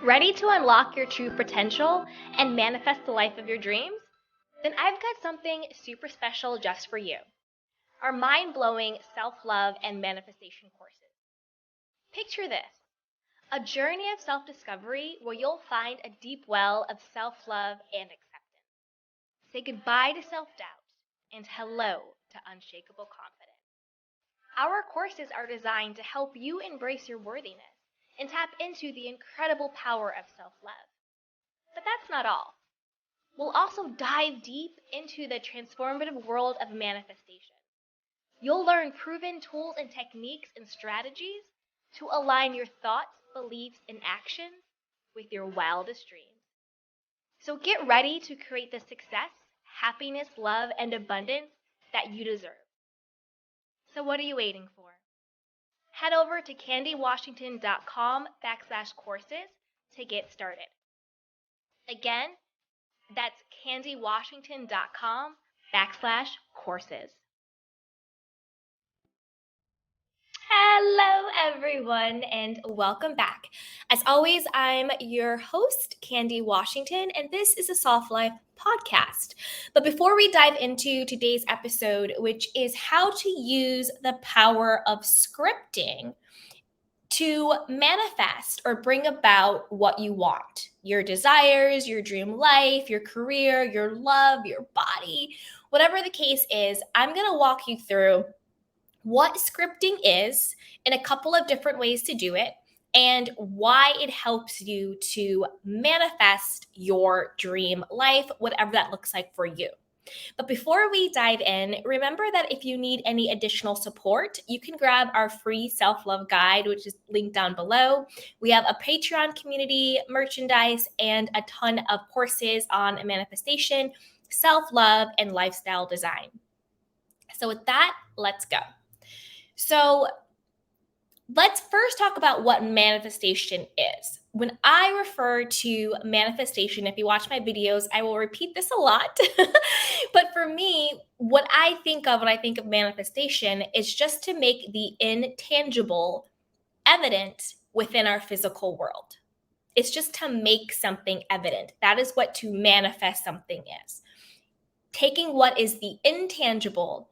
Ready to unlock your true potential and manifest the life of your dreams? Then I've got something super special just for you. Our mind-blowing self-love and manifestation courses. Picture this, a journey of self-discovery where you'll find a deep well of self-love and acceptance. Say goodbye to self-doubt and hello to unshakable confidence. Our courses are designed to help you embrace your worthiness and tap into the incredible power of self-love. But that's not all. We'll also dive deep into the transformative world of manifestation. You'll learn proven tools and techniques and strategies to align your thoughts, beliefs, and actions with your wildest dreams. So get ready to create the success, happiness, love, and abundance that you deserve. So what are you waiting for? Head over to candywashington.com/courses to get started. Again, that's candywashington.com/courses. Hello, everyone, and welcome back. As always, I'm your host, Candy Washington, and this is a Soft Life podcast. But before we dive into today's episode, which is how to use the power of scripting to manifest or bring about what you want, your desires, your dream life, your career, your love, your body, whatever the case is, I'm going to walk you through what scripting is in a couple of different ways to do it and why it helps you to manifest your dream life, whatever that looks like for you. But before we dive in, remember that if you need any additional support, you can grab our free self-love guide, which is linked down below. We have a Patreon community, merchandise, and a ton of courses on manifestation, self-love, and lifestyle design. So with that, let's go. So let's first talk about what manifestation is. When I refer to manifestation, if you watch my videos, I will repeat this a lot. But for me, what I think of when I think of manifestation is just to make the intangible evident within our physical world. It's just to make something evident. That is what to manifest something is. Taking what is the intangible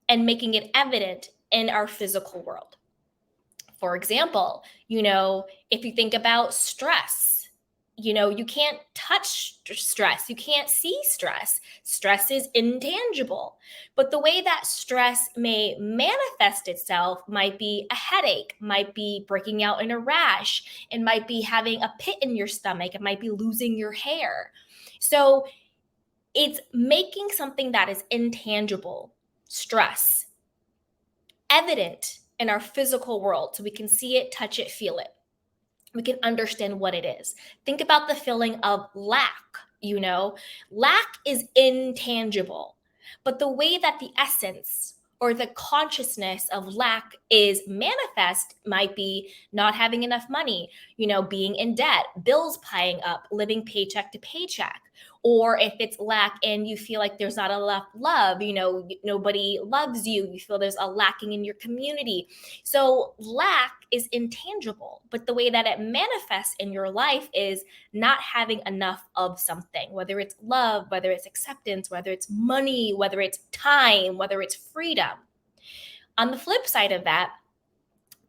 and making it evident in our physical world. For example, if you think about stress, you can't touch stress. You can't see stress. Stress is intangible. But the way that stress may manifest itself might be a headache, might be breaking out in a rash, it might be having a pit in your stomach, it might be losing your hair. So it's making something that is intangible, stress, evident in our physical world so we can see it, touch it, feel it. We can understand what it is. Think about the feeling of lack, Lack is intangible, but the way that the essence or the consciousness of lack is manifest might be not having enough money, being in debt, bills piling up, living paycheck to paycheck. Or if it's lack and you feel like there's not enough love, nobody loves you, you feel there's a lacking in your community. So lack is intangible, but the way that it manifests in your life is not having enough of something, whether it's love, whether it's acceptance, whether it's money, whether it's time, whether it's freedom. On the flip side of that,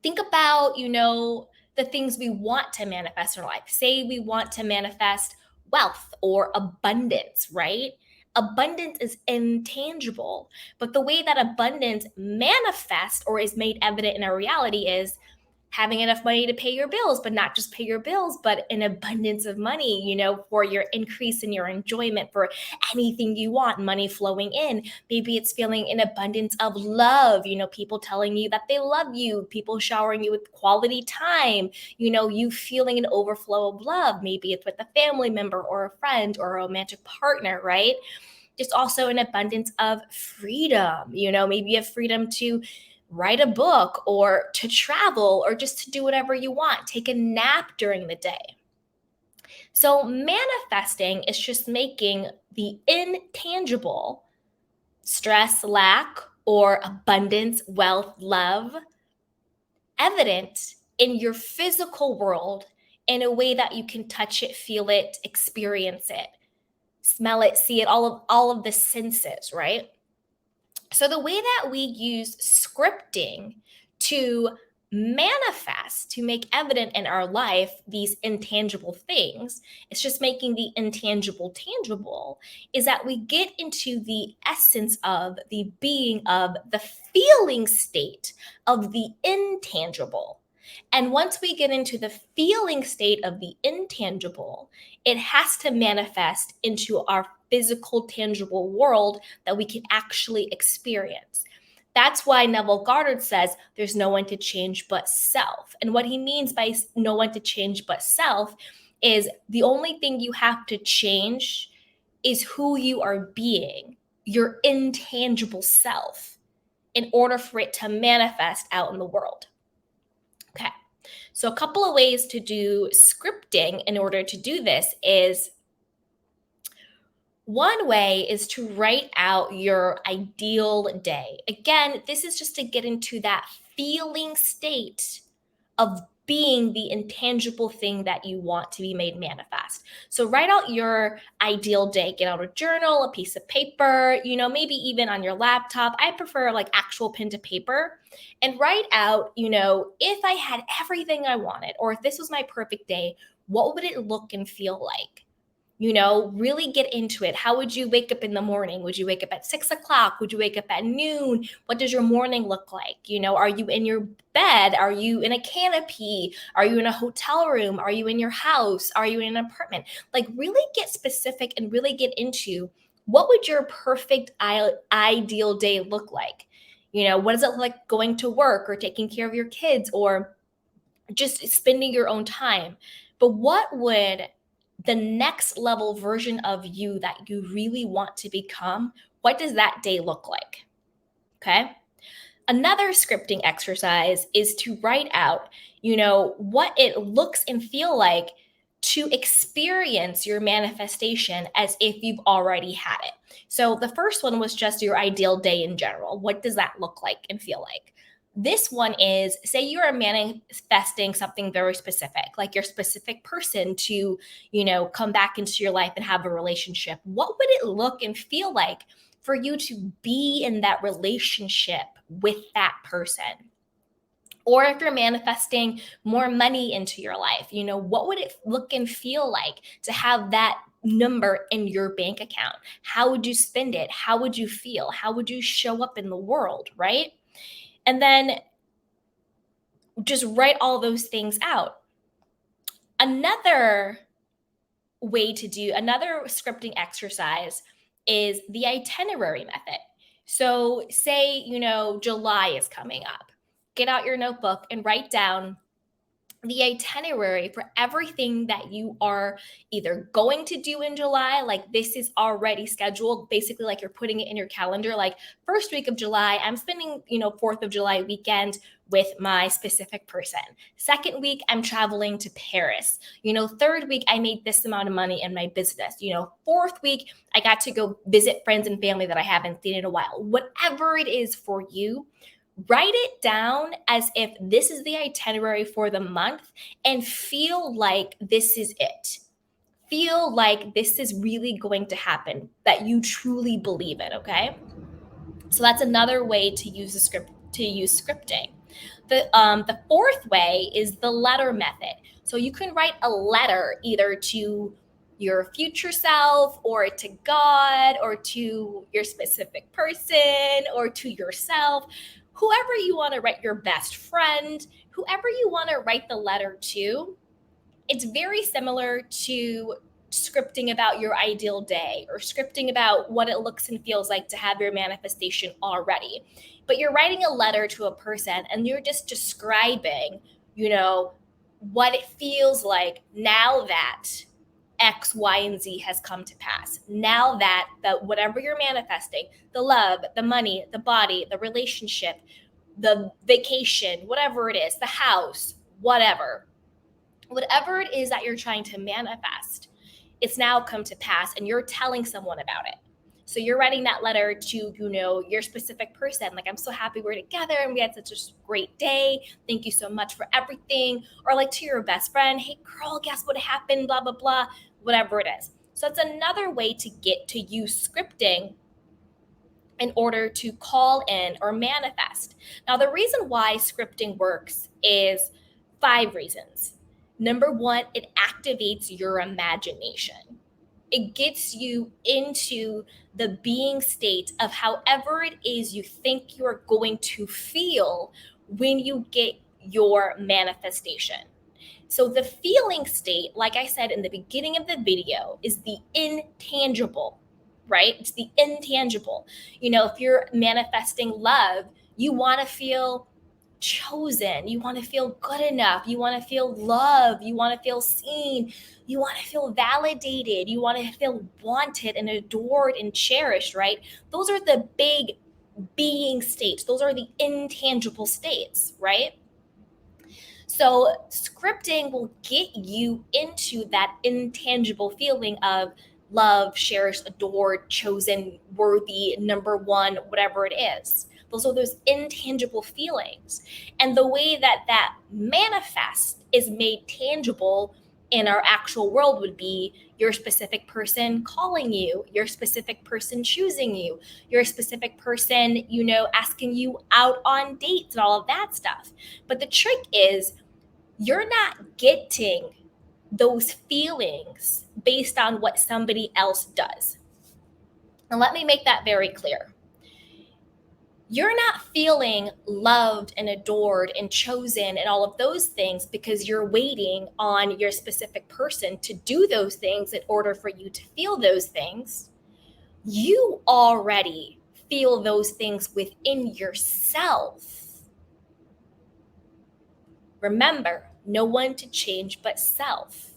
think about, the things we want to manifest in our life. Say we want to manifest wealth or abundance, right? Abundance is intangible, but the way that abundance manifests or is made evident in our reality is having enough money to pay your bills, but not just pay your bills, but an abundance of money, for your increase in your enjoyment, for anything you want, money flowing in. Maybe it's feeling an abundance of love, people telling you that they love you, people showering you with quality time, you feeling an overflow of love. Maybe it's with a family member or a friend or a romantic partner, right? There's also an abundance of freedom, maybe you have freedom to write a book or to travel or just to do whatever you want. Take a nap during the day. So manifesting is just making the intangible, stress, lack, or abundance, wealth, love, evident in your physical world in a way that you can touch it, feel it, experience it, smell it, see it, all of the senses, right? So the way that we use scripting to manifest, to make evident in our life these intangible things, it's just making the intangible tangible, is that we get into the essence of the being of the feeling state of the intangible. And once we get into the feeling state of the intangible, it has to manifest into our physical, tangible world that we can actually experience. That's why Neville Goddard says there's no one to change but self. And what he means by no one to change but self is the only thing you have to change is who you are being, your intangible self, in order for it to manifest out in the world. Okay. So a couple of ways to do scripting in order to do this is, one way is to write out your ideal day. Again, this is just to get into that feeling state of being the intangible thing that you want to be made manifest. So write out your ideal day. Get out a journal, a piece of paper, maybe even on your laptop. I prefer like actual pen to paper, and write out, if I had everything I wanted, or if this was my perfect day, what would it look and feel like? Really get into it. How would you wake up in the morning? Would you wake up at 6 o'clock? Would you wake up at noon? What does your morning look like? Are you in your bed? Are you in a canopy? Are you in a hotel room? Are you in your house? Are you in an apartment? Like, really get specific and really get into what would your perfect ideal day look like? What does it look like going to work or taking care of your kids or just spending your own time? But what would the next level version of you that you really want to become, what does that day look like? Okay. Another scripting exercise is to write out, what it looks and feel like to experience your manifestation as if you've already had it. So the first one was just your ideal day in general. What does that look like and feel like? This one is, say you are manifesting something very specific, like your specific person to, come back into your life and have a relationship. What would it look and feel like for you to be in that relationship with that person? Or if you're manifesting more money into your life, what would it look and feel like to have that number in your bank account? How would you spend it? How would you feel? How would you show up in the world, right? And then just write all those things out. Another scripting exercise is the itinerary method. So say, July is coming up. Get out your notebook and write down the itinerary for everything that you are either going to do in July, like this is already scheduled, basically like you're putting it in your calendar, like first week of July, I'm spending, 4th of July weekend with my specific person. Second week, I'm traveling to Paris. Third week, I made this amount of money in my business. Fourth week, I got to go visit friends and family that I haven't seen in a while. Whatever it is for you, write it down as if this is the itinerary for the month and feel like this is it. Feel like this is really going to happen, that you truly believe it, okay? So that's another way to use scripting. The fourth way is the letter method. So you can write a letter either to your future self or to God or to your specific person or to yourself. Whoever you want to write, your best friend, whoever you want to write the letter to, it's very similar to scripting about your ideal day or scripting about what it looks and feels like to have your manifestation already. But you're writing a letter to a person and you're just describing, what it feels like now that X, Y, and Z has come to pass. Now that whatever you're manifesting, the love, the money, the body, the relationship, the vacation, whatever it is, the house, whatever it is that you're trying to manifest, it's now come to pass and you're telling someone about it. So you're writing that letter to, your specific person. Like, I'm so happy we're together and we had such a great day. Thank you so much for everything. Or like to your best friend, hey girl, guess what happened? Blah, blah, blah, whatever it is. So it's another way to get to use scripting in order to call in or manifest. Now, the reason why scripting works is 5 reasons. Number 1, it activates your imagination. It gets you into the being state of however it is you think you're going to feel when you get your manifestation. So the feeling state, like I said in the beginning of the video, is the intangible, right? It's the intangible. If you're manifesting love, you want to feel chosen. You want to feel good enough. You want to feel loved. You want to feel seen. You want to feel validated. You want to feel wanted and adored and cherished, right? Those are the big being states. Those are the intangible states, right? So scripting will get you into that intangible feeling of love, cherished, adored, chosen, worthy, number one, whatever it is. Those are those intangible feelings. And the way that manifests is made tangible in our actual world would be your specific person calling you, your specific person choosing you, your specific person, asking you out on dates and all of that stuff. But the trick is, you're not getting those feelings based on what somebody else does. And let me make that very clear. You're not feeling loved and adored and chosen and all of those things because you're waiting on your specific person to do those things in order for you to feel those things. You already feel those things within yourself. Remember, no one to change but self.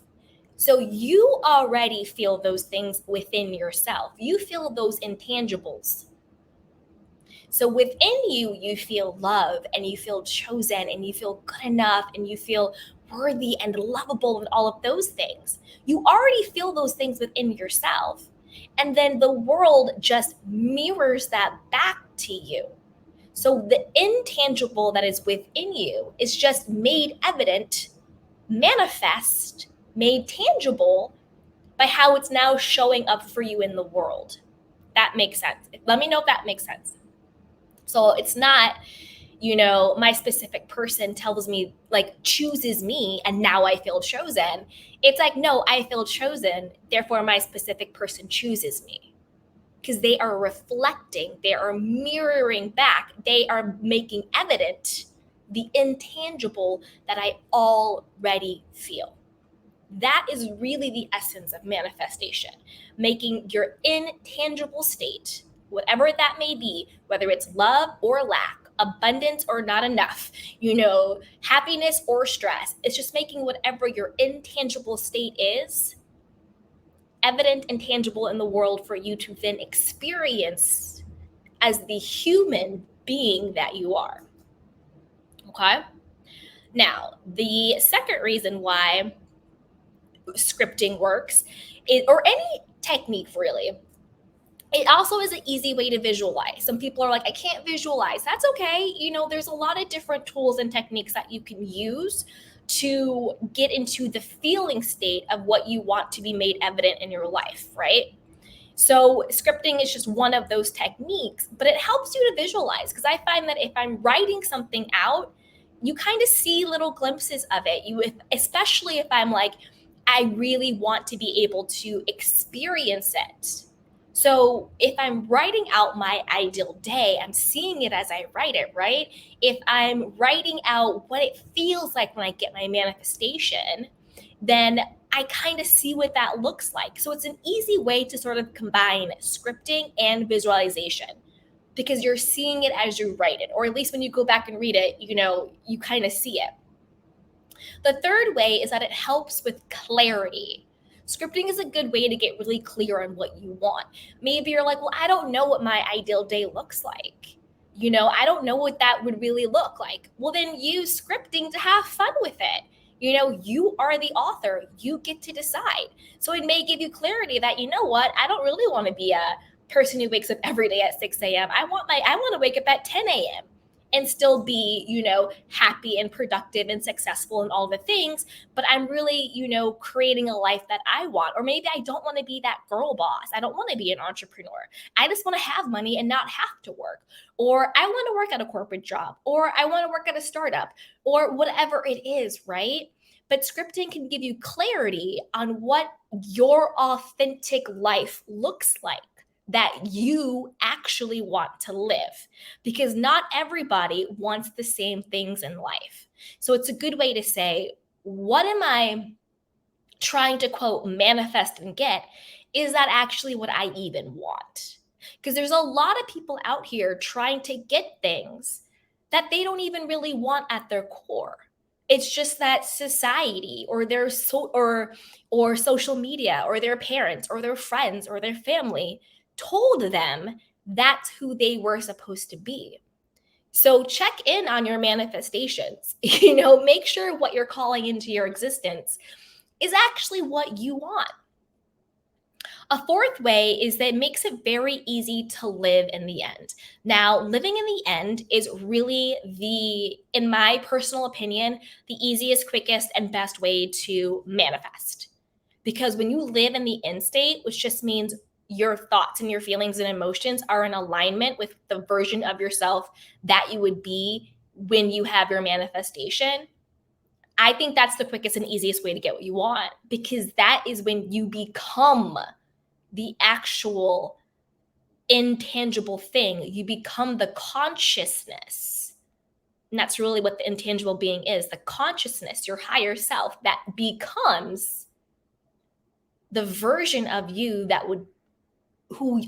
So you already feel those things within yourself. You feel those intangibles. So within you, you feel love and you feel chosen and you feel good enough and you feel worthy and lovable and all of those things. You already feel those things within yourself. And then the world just mirrors that back to you. So the intangible that is within you is just made evident, manifest, made tangible by how it's now showing up for you in the world. That makes sense. Let me know if that makes sense. So it's not, my specific person tells me, like, chooses me and now I feel chosen. It's like, no, I feel chosen, therefore my specific person chooses me. Because they are reflecting, they are mirroring back, they are making evident the intangible that I already feel. That is really the essence of manifestation, making your intangible state, whatever that may be, whether it's love or lack, abundance or not enough, happiness or stress. It's just making whatever your intangible state is evident and tangible in the world for you to then experience as the human being that you are. Okay? Now, the second reason why scripting works or any technique really, it also is an easy way to visualize. Some people are like, I can't visualize. That's okay. There's a lot of different tools and techniques that you can use to get into the feeling state of what you want to be made evident in your life, right? So scripting is just one of those techniques, but it helps you to visualize, because I find that if I'm writing something out, you kind of see little glimpses of it. Especially if I'm like, I really want to be able to experience it. So if I'm writing out my ideal day, I'm seeing it as I write it, right? If I'm writing out what it feels like when I get my manifestation, then I kind of see what that looks like. So it's an easy way to sort of combine scripting and visualization, because you're seeing it as you write it, or at least when you go back and read it, you kind of see it. The third way is that it helps with clarity. Scripting is a good way to get really clear on what you want. Maybe you're like, well, I don't know what my ideal day looks like. I don't know what that would really look like. Well, then use scripting to have fun with it. You are the author. You get to decide. So it may give you clarity that, I don't really want to be a person who wakes up every day at 6 a.m. I want to wake up at 10 a.m. and still be, happy and productive and successful and all the things, but I'm really, creating a life that I want. Or maybe I don't want to be that girl boss. I don't want to be an entrepreneur. I just want to have money and not have to work. Or I want to work at a corporate job, or I want to work at a startup, or whatever it is, right? But scripting can give you clarity on what your authentic life looks like that you actually want to live, because not everybody wants the same things in life. So it's a good way to say, what am I trying to, quote, manifest and get? Is that actually what I even want? Because there's a lot of people out here trying to get things that they don't even really want at their core. It's just that society or their or social media or their parents or their friends or their family told them that's who they were supposed to be. So check in on your manifestations. Make sure what you're calling into your existence is actually what you want. A fourth way is that it makes it very easy to live in the end. Now, living in the end is really in my personal opinion, the easiest, quickest, and best way to manifest. Because when you live in the end state, which just means your thoughts and your feelings and emotions are in alignment with the version of yourself that you would be when you have your manifestation, I think that's the quickest and easiest way to get what you want, because that is when you become the actual intangible thing. You become the consciousness. And that's really what the intangible being is, the consciousness, your higher self that becomes the version of you that would who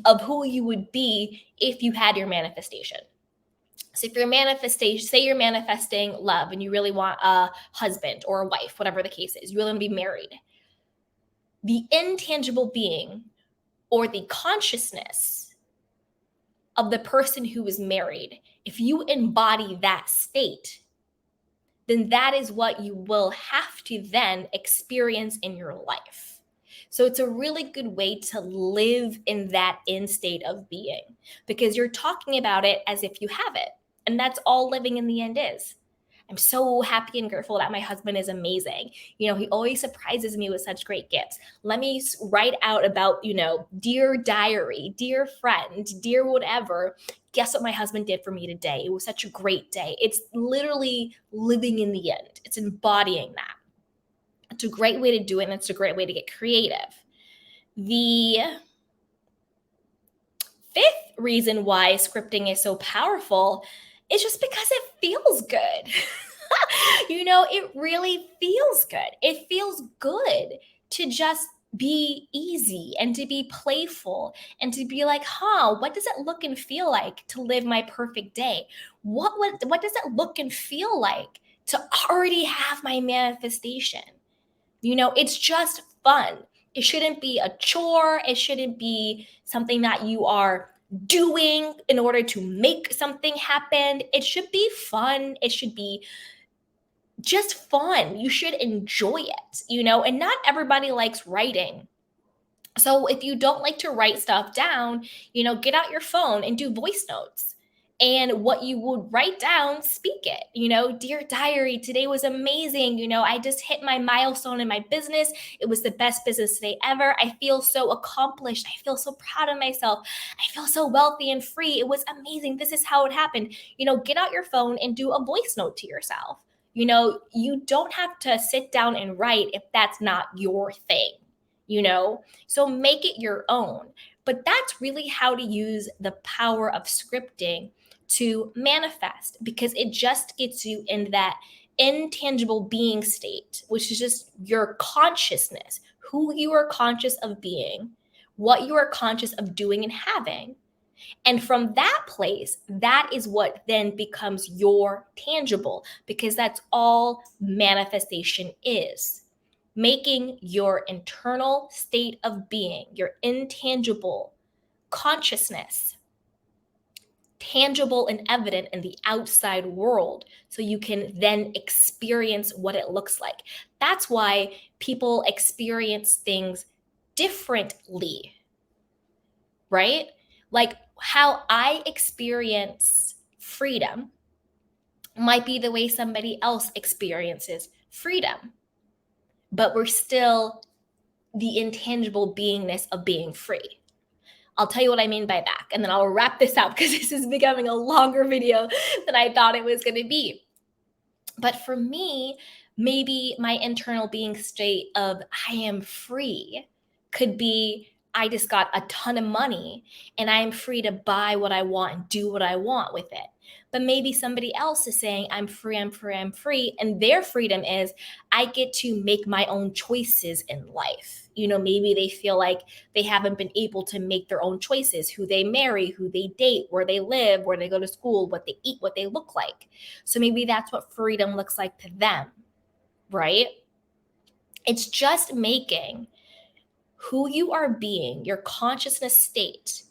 you would be if you had your manifestation. So if say you're manifesting love and you really want a husband or a wife, whatever the case is, you really want to be married. The intangible being or the consciousness of the person who is married, if you embody that state, then that is what you will have to then experience in your life. So it's a really good way to live in that end state of being, because you're talking about it as if you have it. And that's all living in the end is. I'm so happy and grateful that my husband is amazing. He always surprises me with such great gifts. Let me write out about, dear diary, dear friend, dear whatever. Guess what my husband did for me today? It was such a great day. It's literally living in the end. It's embodying that. It's a great way to do it, and it's a great way to get creative. The fifth reason why scripting is so powerful is just because it feels good. It really feels good. It feels good to just be easy and to be playful and to be like, what does it look and feel like to live my perfect day? What does it look and feel like to already have my manifestation? It's just fun. It shouldn't be a chore. It shouldn't be something that you are doing in order to make something happen. It should be fun. It should be just fun. You should enjoy it, and not everybody likes writing. So if you don't like to write stuff down, get out your phone and do voice notes. And what you would write down, speak it. Dear diary, today was amazing. I just hit my milestone in my business. It was the best business day ever. I feel so accomplished. I feel so proud of myself. I feel so wealthy and free. It was amazing. This is how it happened. Get out your phone and do a voice note to yourself. You don't have to sit down and write if that's not your thing, so make it your own. But that's really how to use the power of scripting to manifest, because it just gets you in that intangible being state, which is just your consciousness, who you are conscious of being, what you are conscious of doing and having. And from that place, that is what then becomes your tangible, because that's all manifestation is. Making your internal state of being, your intangible consciousness, tangible and evident in the outside world, so you can then experience what it looks like. That's why people experience things differently, right? Like how I experience freedom might be the way somebody else experiences freedom, but we're still the intangible beingness of being free. I'll tell you what I mean by that, and then I'll wrap this up because this is becoming a longer video than I thought it was going to be. But for me, maybe my internal being state of I am free could be I just got a ton of money and I am free to buy what I want and do what I want with it. But maybe somebody else is saying, I'm free, I'm free, I'm free. And their freedom is I get to make my own choices in life. Maybe they feel like they haven't been able to make their own choices, who they marry, who they date, where they live, where they go to school, what they eat, what they look like. So maybe that's what freedom looks like to them, right? It's just making who you are being, your consciousness state,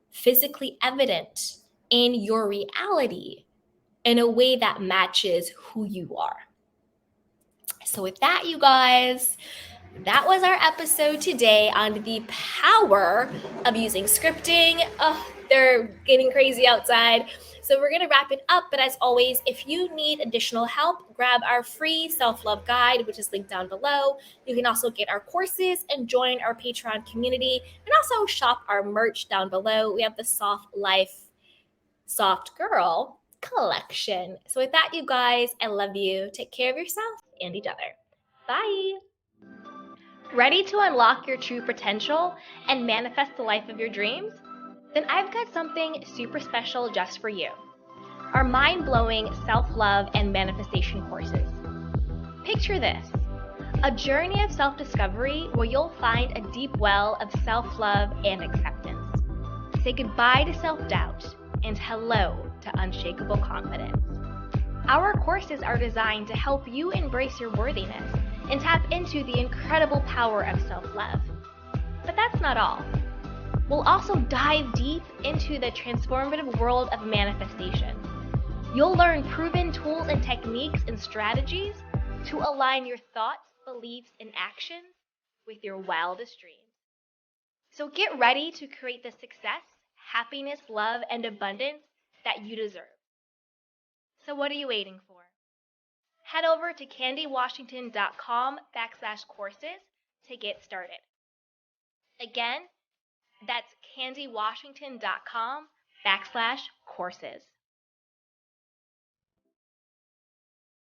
physically evident in your reality in a way that matches who you are. So with that, you guys, that was our episode today on the power of using scripting. Oh, they're getting crazy outside. So we're going to wrap it up. But as always, if you need additional help, grab our free self-love guide, which is linked down below. You can also get our courses and join our Patreon community, and also shop our merch down below. We have the Soft Life Soft Girl collection. So with that, you guys, I love you. Take care of yourself and each other. Bye. Ready to unlock your true potential and manifest the life of your dreams? Then I've got something super special just for you. Our mind-blowing self-love and manifestation courses. Picture this, a journey of self-discovery where you'll find a deep well of self-love and acceptance. Say goodbye to self-doubt and hello to unshakable confidence. Our courses are designed to help you embrace your worthiness and tap into the incredible power of self-love. But that's not all. We'll also dive deep into the transformative world of manifestation. You'll learn proven tools and techniques and strategies to align your thoughts, beliefs, and actions with your wildest dreams. So get ready to create the success, happiness, love, and abundance that you deserve. So what are you waiting for? Head over to candywashington.com/courses to get started. Again, that's candywashington.com/courses.